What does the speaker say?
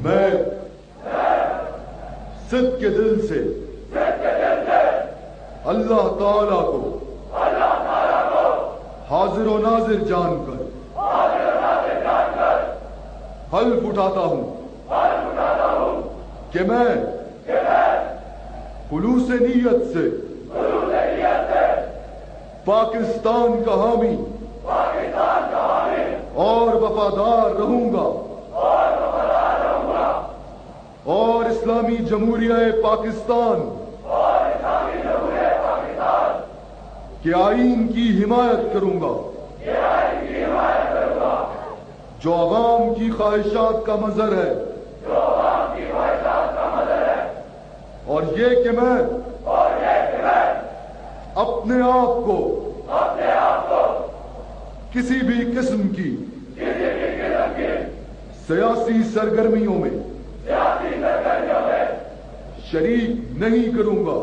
میں صدق کے دل سے اللہ تعالیٰ کو حاضر و ناظر جان کر حلف اٹھاتا ہوں کہ میں خلوص نیت سے پاکستان کا حامی اور وفادار رہوں گا اور اسلامی جمہوریہ پاکستان کے آئین کی حمایت کروں گا جو عوام کی خواہشات کا مظہر ہے اور یہ کہ میں اپنے آپ کو کسی بھی قسم کی سیاسی سرگرمیوں میں شریک نہیں کروں گا